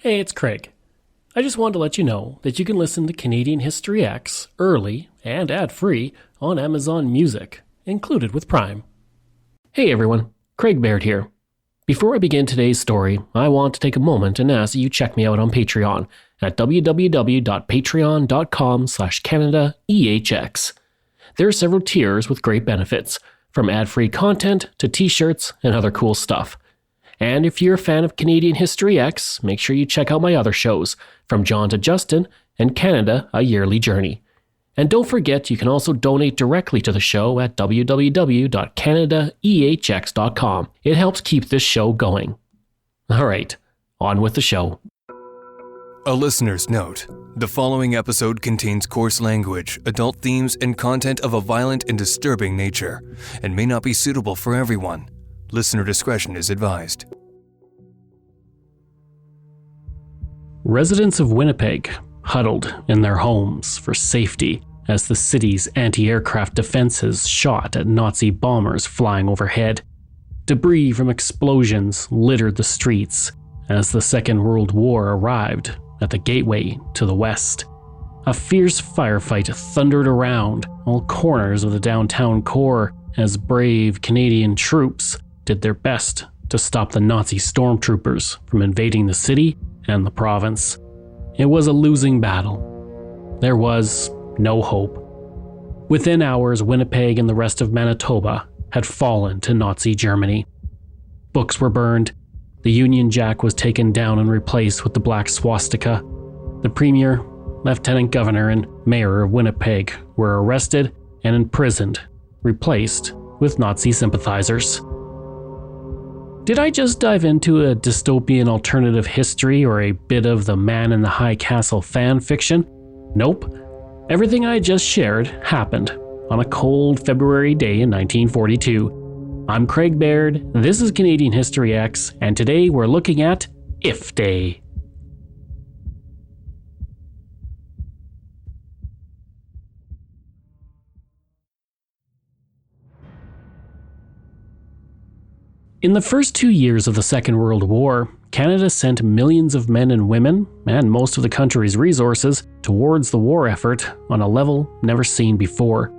Hey, it's Craig. I just wanted to let you know that you can listen to Canadian History X early and ad-free on Amazon Music, included with Prime. Hey everyone, Craig Baird here. Before I begin today's story, I want to take a moment and ask that you check me out on Patreon at www.patreon.com/CanadaEHX. There are several tiers with great benefits, from ad-free content to t-shirts and other cool stuff. And if you're a fan of Canadian History X, make sure you check out my other shows, From John to Justin and Canada, A Yearly Journey. And don't forget, you can also donate directly to the show at www.canadaehx.com. It helps keep this show going. All right, on with the show. A listener's note. The following episode contains coarse language, adult themes, and content of a violent and disturbing nature, and may not be suitable for everyone. Listener discretion is advised. Residents of Winnipeg huddled in their homes for safety as the city's anti-aircraft defenses shot at Nazi bombers flying overhead. Debris from explosions littered the streets as the Second World War arrived at the gateway to the west. A fierce firefight thundered around all corners of the downtown core as brave Canadian troops did their best to stop the Nazi stormtroopers from invading the city and the province. It was a losing battle. There was no hope. Within hours, Winnipeg and the rest of Manitoba had fallen to Nazi Germany. Books were burned, the Union Jack was taken down and replaced with the black swastika. The Premier, Lieutenant Governor, and Mayor of Winnipeg were arrested and imprisoned, replaced with Nazi sympathizers. Did I just dive into a dystopian alternative history or a bit of the Man in the High Castle fan fiction? Nope. Everything I just shared happened on a cold February day in 1942. I'm Craig Baird, this is Canadian History X, and today we're looking at If Day. In the first 2 years of the Second World War, Canada sent millions of men and women, and most of the country's resources, towards the war effort on a level never seen before.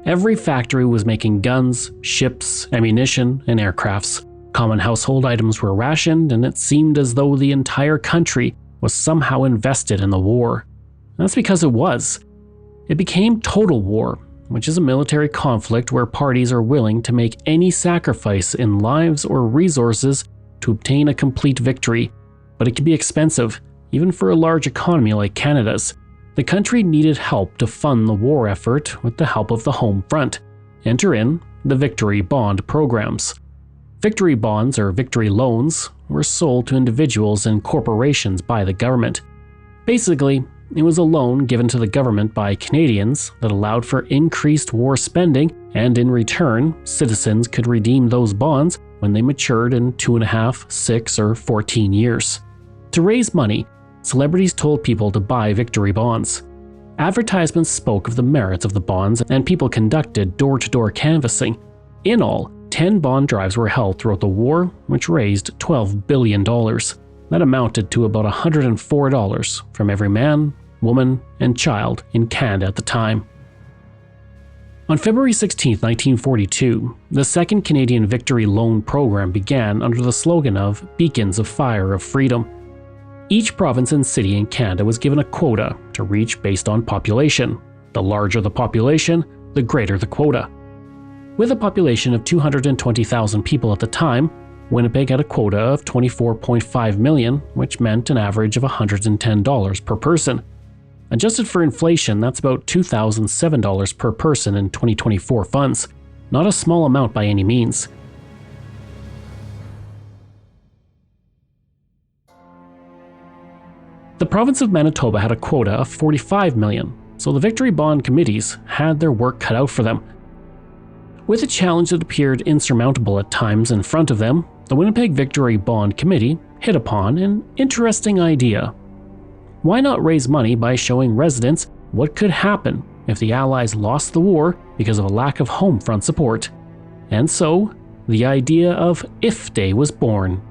Every factory was making guns, ships, ammunition, and aircrafts. Common household items were rationed, and it seemed as though the entire country was somehow invested in the war. That's because it was. It became total war, which is a military conflict where parties are willing to make any sacrifice in lives or resources to obtain a complete victory. But it can be expensive, even for a large economy like Canada's. The country needed help to fund the war effort with the help of the home front. Enter in the Victory Bond programs. Victory bonds, or victory loans, were sold to individuals and corporations by the government. Basically, it was a loan given to the government by Canadians that allowed for increased war spending, and in return, citizens could redeem those bonds when they matured in 2.5, 6, or 14 years. To raise money, celebrities told people to buy victory bonds. Advertisements spoke of the merits of the bonds, and people conducted door-to-door canvassing. In all, 10 bond drives were held throughout the war, which raised $12 billion. That amounted to about $104 from every man, woman, and child in Canada at the time. On February 16, 1942, the Second Canadian Victory Loan Program began under the slogan of Beacons of Fire of Freedom. Each province and city in Canada was given a quota to reach based on population. The larger the population, the greater the quota. With a population of 220,000 people at the time, Winnipeg had a quota of 24.5 million, which meant an average of $110 per person. Adjusted for inflation, that's about $2,007 per person in 2024 funds. Not a small amount by any means. The province of Manitoba had a quota of 45 million, so the Victory Bond committees had their work cut out for them. With a challenge that appeared insurmountable at times in front of them, the Winnipeg Victory Bond Committee hit upon an interesting idea. Why not raise money by showing residents what could happen if the Allies lost the war because of a lack of home front support? And so, the idea of If Day was born.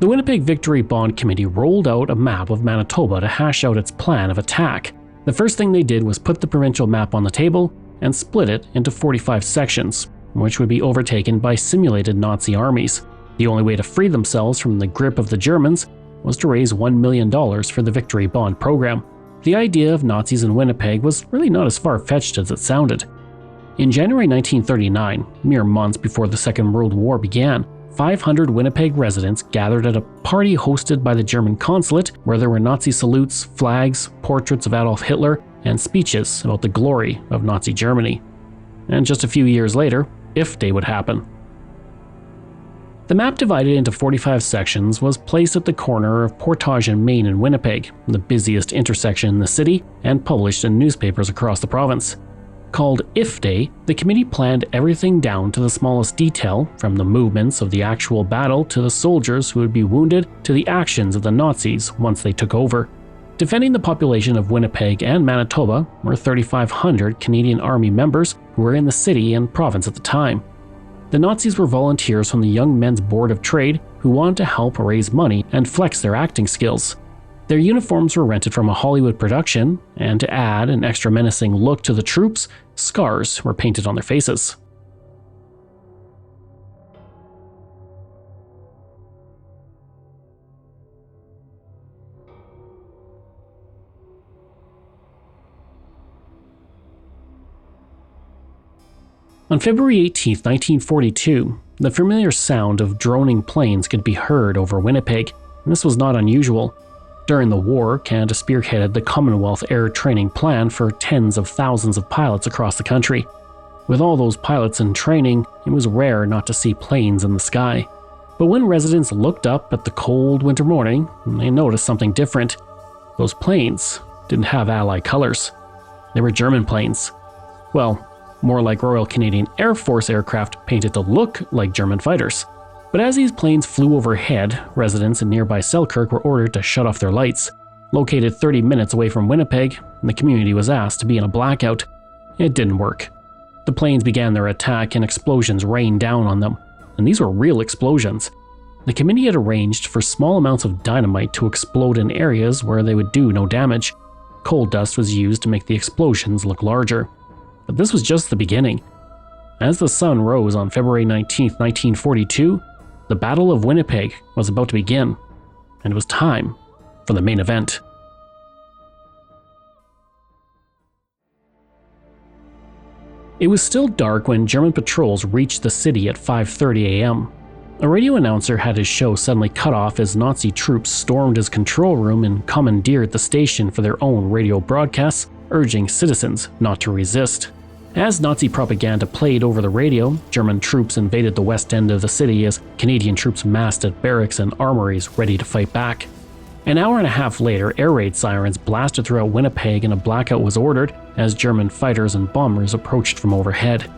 The Winnipeg Victory Bond Committee rolled out a map of Manitoba to hash out its plan of attack. The first thing they did was put the provincial map on the table and split it into 45 sections, which would be overtaken by simulated Nazi armies. The only way to free themselves from the grip of the Germans was to raise $1 million for the Victory Bond program. The idea of Nazis in Winnipeg was really not as far-fetched as it sounded. In January 1939, mere months before the Second World War began, 500 Winnipeg residents gathered at a party hosted by the German consulate where there were Nazi salutes, flags, portraits of Adolf Hitler, and speeches about the glory of Nazi Germany. And just a few years later, If Day would happen. The map, divided into 45 sections, was placed at the corner of Portage and Main in Winnipeg, the busiest intersection in the city, and published in newspapers across the province. Called If Day, the committee planned everything down to the smallest detail, from the movements of the actual battle to the soldiers who would be wounded to the actions of the Nazis once they took over. Defending the population of Winnipeg and Manitoba were 3,500 Canadian Army members who were in the city and province at the time. The Nazis were volunteers from the Young Men's Board of Trade who wanted to help raise money and flex their acting skills. Their uniforms were rented from a Hollywood production, and to add an extra menacing look to the troops, scars were painted on their faces. On February 18, 1942, the familiar sound of droning planes could be heard over Winnipeg, and this was not unusual. During the war, Canada spearheaded the Commonwealth Air Training Plan for tens of thousands of pilots across the country. With all those pilots in training, it was rare not to see planes in the sky. But when residents looked up at the cold winter morning, they noticed something different. Those planes didn't have Allied colors. They were German planes. Well, more like Royal Canadian Air Force aircraft painted to look like German fighters. But as these planes flew overhead, residents in nearby Selkirk were ordered to shut off their lights. Located 30 minutes away from Winnipeg, the community was asked to be in a blackout. It didn't work. The planes began their attack and explosions rained down on them. And these were real explosions. The committee had arranged for small amounts of dynamite to explode in areas where they would do no damage. Coal dust was used to make the explosions look larger. But this was just the beginning. As the sun rose on February 19, 1942, the Battle of Winnipeg was about to begin, and it was time for the main event. It was still dark when German patrols reached the city at 5:30 a.m. A radio announcer had his show suddenly cut off as Nazi troops stormed his control room and commandeered the station for their own radio broadcasts, urging citizens not to resist. As Nazi propaganda played over the radio, German troops invaded the west end of the city as Canadian troops massed at barracks and armories ready to fight back. An hour and a half later, air raid sirens blasted throughout Winnipeg and a blackout was ordered as German fighters and bombers approached from overhead.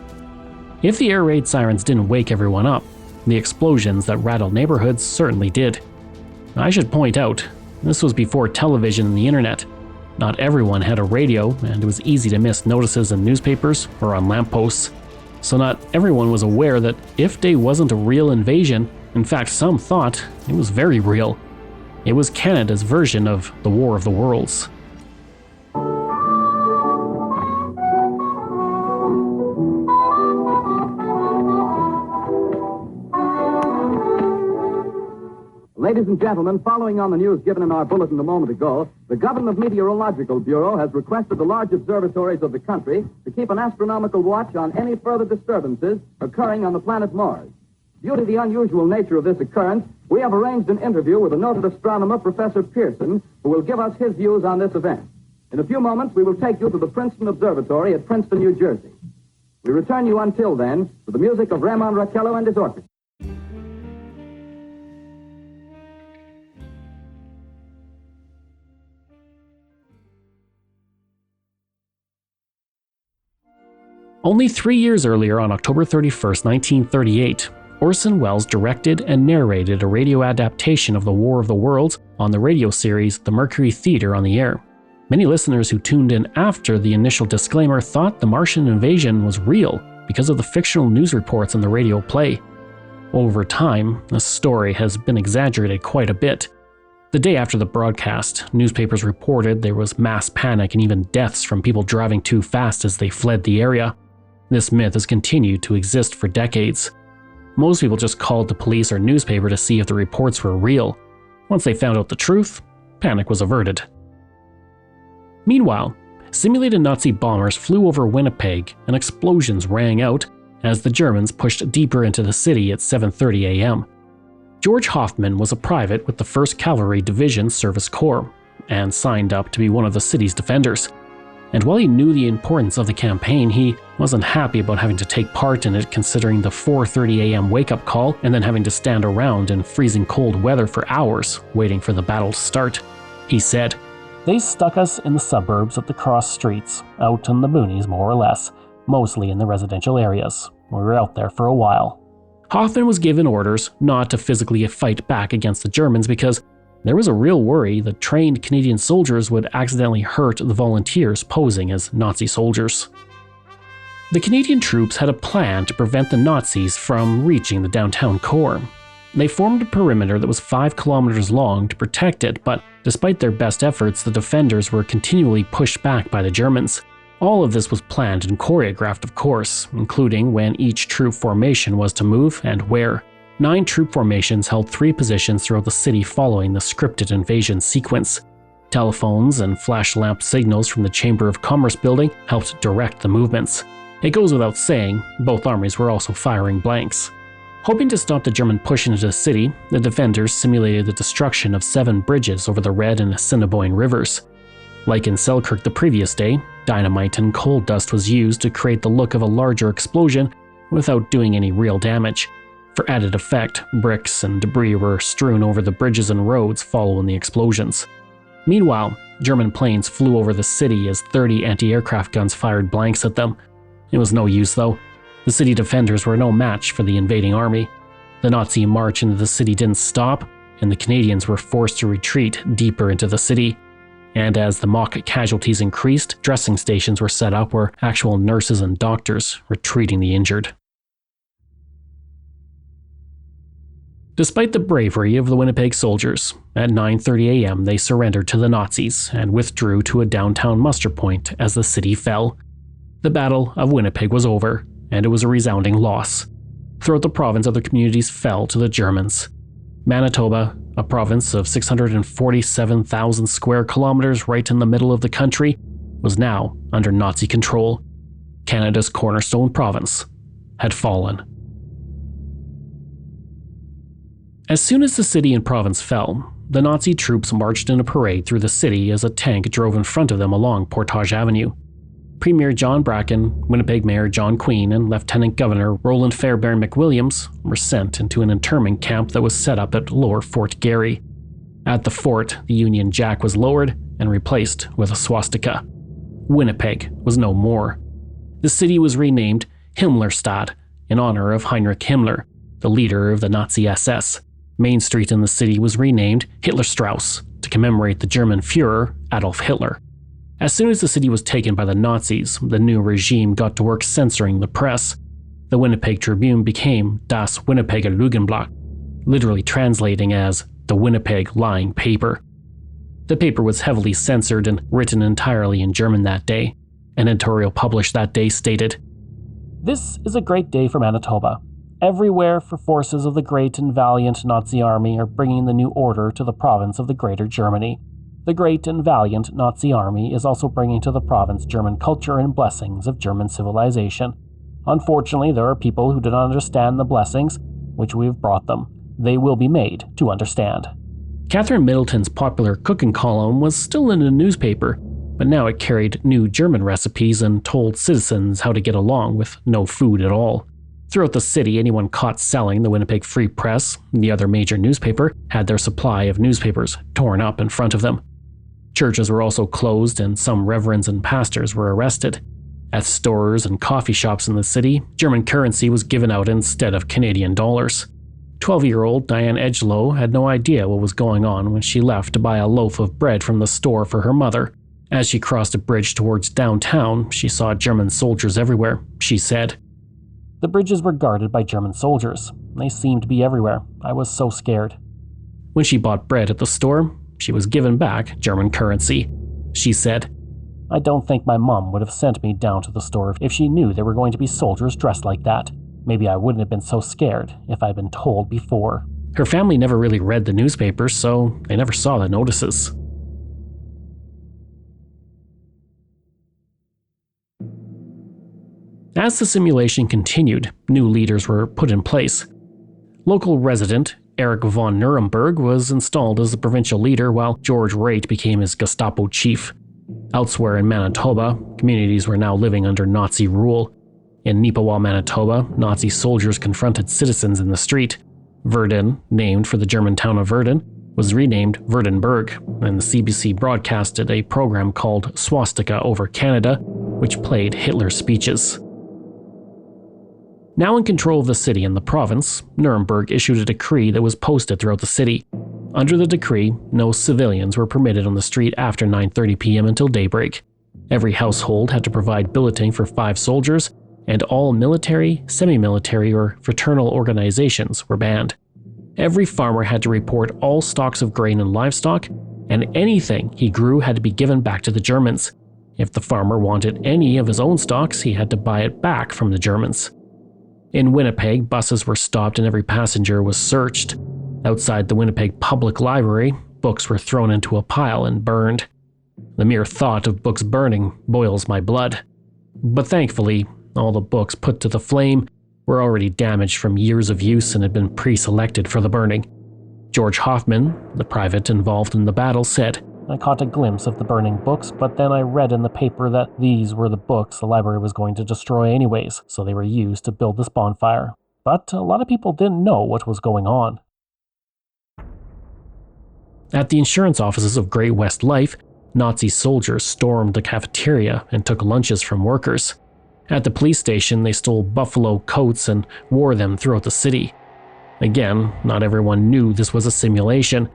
If the air raid sirens didn't wake everyone up, the explosions that rattled neighborhoods certainly did. I should point out, this was before television and the internet. Not everyone had a radio, and it was easy to miss notices in newspapers or on lampposts. So not everyone was aware that If Day wasn't a real invasion. In fact, some thought it was very real. It was Canada's version of the War of the Worlds. Ladies and gentlemen, following on the news given in our bulletin a moment ago, the Government Meteorological Bureau has requested the large observatories of the country to keep an astronomical watch on any further disturbances occurring on the planet Mars. Due to the unusual nature of this occurrence, we have arranged an interview with a noted astronomer, Professor Pearson, who will give us his views on this event. In a few moments, we will take you to the Princeton Observatory at Princeton, New Jersey. We return you until then with the music of Ramon Raquello and his orchestra. Only 3 years earlier, on October 31st, 1938, Orson Welles directed and narrated a radio adaptation of The War of the Worlds on the radio series The Mercury Theater on the Air. Many listeners who tuned in after the initial disclaimer thought the Martian invasion was real because of the fictional news reports in the radio play. Over time, the story has been exaggerated quite a bit. The day after the broadcast, newspapers reported there was mass panic and even deaths from people driving too fast as they fled the area. This myth has continued to exist for decades. Most people just called the police or newspaper to see if the reports were real. Once they found out the truth, panic was averted. Meanwhile, simulated Nazi bombers flew over Winnipeg and explosions rang out as the Germans pushed deeper into the city at 7:30 a.m. George Hoffman was a private with the 1st Cavalry Division Service Corps and signed up to be one of the city's defenders. And while he knew the importance of the campaign, he wasn't happy about having to take part in it, considering the 4:30 a.m. wake-up call and then having to stand around in freezing cold weather for hours waiting for the battle to start. He said, "They stuck us in the suburbs at the cross streets, out in the boonies more or less, mostly in the residential areas. We were out there for a while." Hoffman was given orders not to physically fight back against the Germans because there was a real worry that trained Canadian soldiers would accidentally hurt the volunteers posing as Nazi soldiers. The Canadian troops had a plan to prevent the Nazis from reaching the downtown core. They formed a perimeter that was 5 kilometers long to protect it, but despite their best efforts, the defenders were continually pushed back by the Germans. All of this was planned and choreographed, of course, including when each troop formation was to move and where. 9 troop formations held 3 positions throughout the city following the scripted invasion sequence. Telephones and flash lamp signals from the Chamber of Commerce building helped direct the movements. It goes without saying, both armies were also firing blanks. Hoping to stop the German push into the city, the defenders simulated the destruction of 7 bridges over the Red and Assiniboine rivers. Like in Selkirk the previous day, dynamite and coal dust was used to create the look of a larger explosion without doing any real damage. For added effect, bricks and debris were strewn over the bridges and roads following the explosions. Meanwhile, German planes flew over the city as 30 anti-aircraft guns fired blanks at them. It was no use though. The city defenders were no match for the invading army. The Nazi march into the city didn't stop, and the Canadians were forced to retreat deeper into the city. And as the mock casualties increased, dressing stations were set up where actual nurses and doctors were treating the injured. Despite the bravery of the Winnipeg soldiers, at 9:30 a.m. they surrendered to the Nazis and withdrew to a downtown muster point as the city fell. The Battle of Winnipeg was over, and it was a resounding loss. Throughout the province, other communities fell to the Germans. Manitoba, a province of 647,000 square kilometers right in the middle of the country, was now under Nazi control. Canada's cornerstone province had fallen. As soon as the city and province fell, the Nazi troops marched in a parade through the city as a tank drove in front of them along Portage Avenue. Premier John Bracken, Winnipeg Mayor John Queen, and Lieutenant Governor Roland Fairbairn McWilliams were sent into an internment camp that was set up at Lower Fort Garry. At the fort, the Union Jack was lowered and replaced with a swastika. Winnipeg was no more. The city was renamed Himmlerstadt in honor of Heinrich Himmler, the leader of the Nazi SS. Main Street in the city was renamed Hitlerstrasse to commemorate the German Führer Adolf Hitler. As soon as the city was taken by the Nazis, the new regime got to work censoring the press. The Winnipeg Tribune became Das Winnipeger Lügenblatt, literally translating as the Winnipeg Lying Paper. The paper was heavily censored and written entirely in German that day. An editorial published that day stated, "This is a great day for Manitoba. Everywhere for forces of the great and valiant Nazi army are bringing the new order to the province of the Greater Germany. The great and valiant Nazi army is also bringing to the province German culture and blessings of German civilization. Unfortunately, there are people who do not understand the blessings which we have brought them. They will be made to understand." Catherine Middleton's popular cooking column was still in a newspaper, but now it carried new German recipes and told citizens how to get along with no food at all. Throughout the city, anyone caught selling the Winnipeg Free Press, the other major newspaper, had their supply of newspapers torn up in front of them. Churches were also closed and some reverends and pastors were arrested. At stores and coffee shops in the city, German currency was given out instead of Canadian dollars. 12-year-old Diane Edgelow had no idea what was going on when she left to buy a loaf of bread from the store for her mother. As she crossed a bridge towards downtown, she saw German soldiers everywhere. She said, "The bridges were guarded by German soldiers. They seemed to be everywhere. I was so scared. When she bought bread at the store, she was given back German currency. She said, "I don't think my mom would have sent me down to the store if she knew there were going to be soldiers dressed like that. Maybe I wouldn't have been so scared if I'd been told before." Her family never really read the newspapers, so they never saw the notices. As the simulation continued, new leaders were put in place. Local resident Erich von Nuremberg was installed as the provincial leader, while George Reit became his Gestapo chief. Elsewhere in Manitoba, communities were now living under Nazi rule. In Neepawa, Manitoba, Nazi soldiers confronted citizens in the street. Verdun, named for the German town of Verdun, was renamed Verdenberg, and the CBC broadcasted a program called Swastika over Canada, which played Hitler's speeches. Now in control of the city and the province, Nuremberg issued a decree that was posted throughout the city. Under the decree, no civilians were permitted on the street after 9:30 p.m. until daybreak. Every household had to provide billeting for 5 soldiers, and all military, semi-military, or fraternal organizations were banned. Every farmer had to report all stocks of grain and livestock, and anything he grew had to be given back to the Germans. If the farmer wanted any of his own stocks, he had to buy it back from the Germans. In Winnipeg, buses were stopped and every passenger was searched. Outside the Winnipeg Public Library, books were thrown into a pile and burned. The mere thought of books burning boils my blood. But thankfully, all the books put to the flame were already damaged from years of use and had been pre-selected for the burning. George Hoffman, the private involved in the battle, said, "I caught a glimpse of the burning books, but then I read in the paper that these were the books the library was going to destroy anyways, so they were used to build this bonfire. But a lot of people didn't know what was going on." At the insurance offices of Great West Life, Nazi soldiers stormed the cafeteria and took lunches from workers. At the police station, they stole buffalo coats and wore them throughout the city. Again, not everyone knew this was a simulation.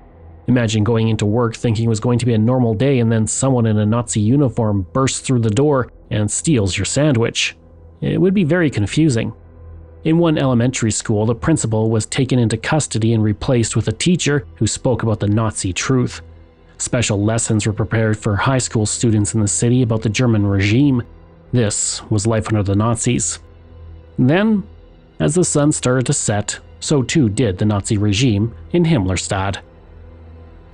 Imagine going into work thinking it was going to be a normal day and then someone in a Nazi uniform bursts through the door and steals your sandwich. It would be very confusing. In one elementary school, the principal was taken into custody and replaced with a teacher who spoke about the Nazi truth. Special lessons were prepared for high school students in the city about the German regime. This was life under the Nazis. Then, as the sun started to set, so too did the Nazi regime in Himmlerstadt.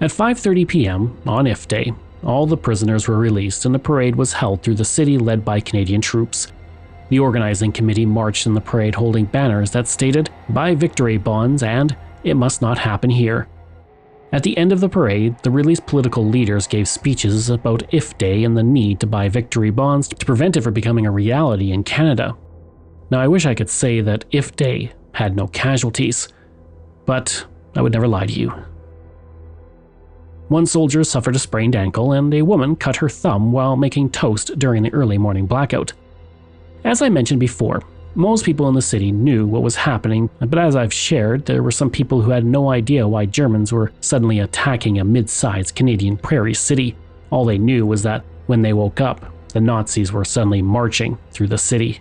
At 5:30 p.m. on IF Day, all the prisoners were released and a parade was held through the city led by Canadian troops. The organizing committee marched in the parade holding banners that stated, "Buy victory bonds" and "It must not happen here." At the end of the parade, the released political leaders gave speeches about IF Day and the need to buy victory bonds to prevent it from becoming a reality in Canada. Now I wish I could say that IF Day had no casualties, but I would never lie to you. One soldier suffered a sprained ankle and a woman cut her thumb while making toast during the early morning blackout. As I mentioned before, most people in the city knew what was happening, but as I've shared, there were some people who had no idea why Germans were suddenly attacking a mid-sized Canadian prairie city. All they knew was that when they woke up, the Nazis were suddenly marching through the city.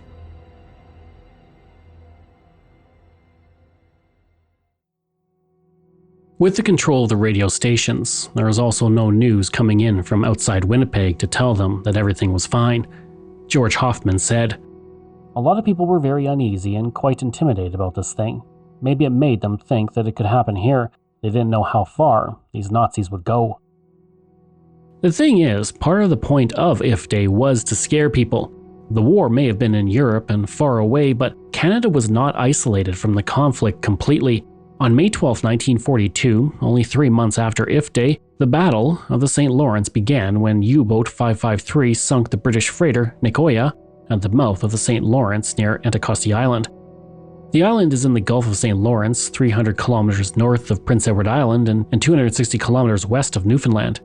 With the control of the radio stations, there was also no news coming in from outside Winnipeg to tell them that everything was fine. George Hoffman said, "A lot of people were very uneasy and quite intimidated about this thing. Maybe it made them think that it could happen here. They didn't know how far these Nazis would go." The thing is, part of the point of IF Day was to scare people. The war may have been in Europe and far away, but Canada was not isolated from the conflict completely. On May 12, 1942, only 3 months after IF Day, the Battle of the St. Lawrence began when U-boat 553 sunk the British freighter Nicoya at the mouth of the St. Lawrence near Anticosti Island. The island is in the Gulf of St. Lawrence, 300 kilometers north of Prince Edward Island and 260 kilometers west of Newfoundland.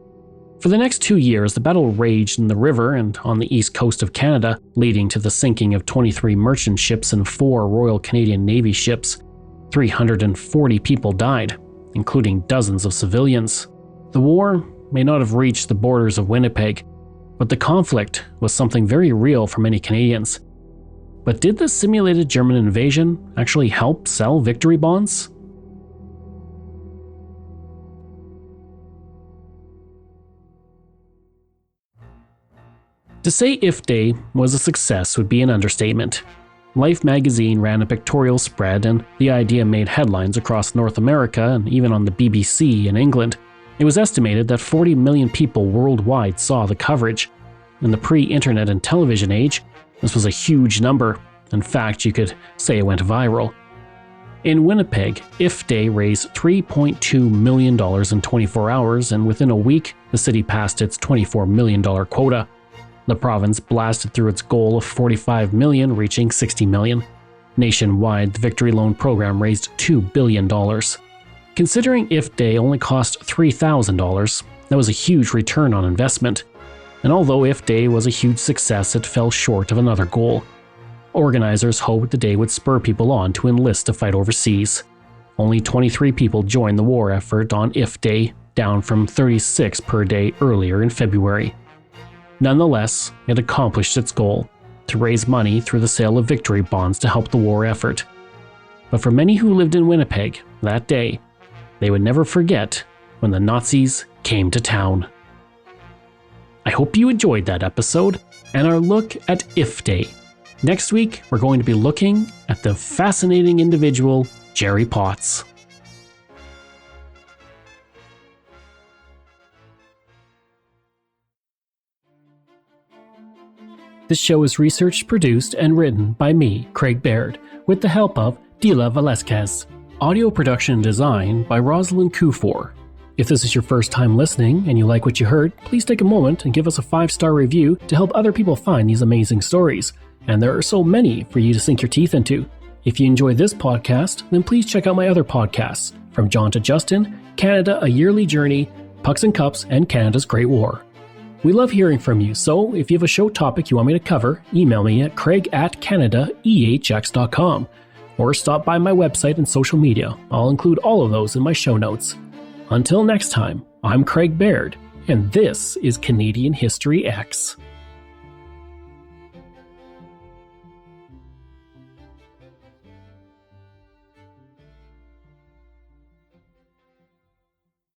For the next 2 years, the battle raged in the river and on the east coast of Canada, leading to the sinking of 23 merchant ships and 4 Royal Canadian Navy ships. 340 people died, including dozens of civilians. The war may not have reached the borders of Winnipeg, but the conflict was something very real for many Canadians. But did the simulated German invasion actually help sell victory bonds? To say If Day was a success would be an understatement. Life magazine ran a pictorial spread, and the idea made headlines across North America and even on the BBC in England. It was estimated that 40 million people worldwide saw the coverage. In the pre-internet and television age, this was a huge number. In fact, you could say it went viral. In Winnipeg, If Day raised $3.2 million in 24 hours, and within a week, the city passed its $24 million quota. The province blasted through its goal of $45 million, reaching $60 million. Nationwide, the Victory Loan program raised $2 billion. Considering If Day only cost $3,000, that was a huge return on investment. And although If Day was a huge success, it fell short of another goal. Organizers hoped the day would spur people on to enlist to fight overseas. Only 23 people joined the war effort on If Day, down from 36 per day earlier in February. Nonetheless, it accomplished its goal, to raise money through the sale of victory bonds to help the war effort. But for many who lived in Winnipeg that day, they would never forget when the Nazis came to town. I hope you enjoyed that episode and our look at If Day. Next week, we're going to be looking at the fascinating individual Jerry Potts. This show is researched, produced, and written by me, Craig Baird, with the help of Dila Velasquez. Audio production and design by Rosalind Kufor. If this is your first time listening and you like what you heard, please take a moment and give us a 5-star review to help other people find these amazing stories. And there are so many for you to sink your teeth into. If you enjoy this podcast, then please check out my other podcasts, From John to Justin, Canada, A Yearly Journey, Pucks and Cups, and Canada's Great War. We love hearing from you, so if you have a show topic you want me to cover, email me at craig@canadaehx.com or stop by my website and social media. I'll include all of those in my show notes. Until next time, I'm Craig Baird, and this is Canadian History X.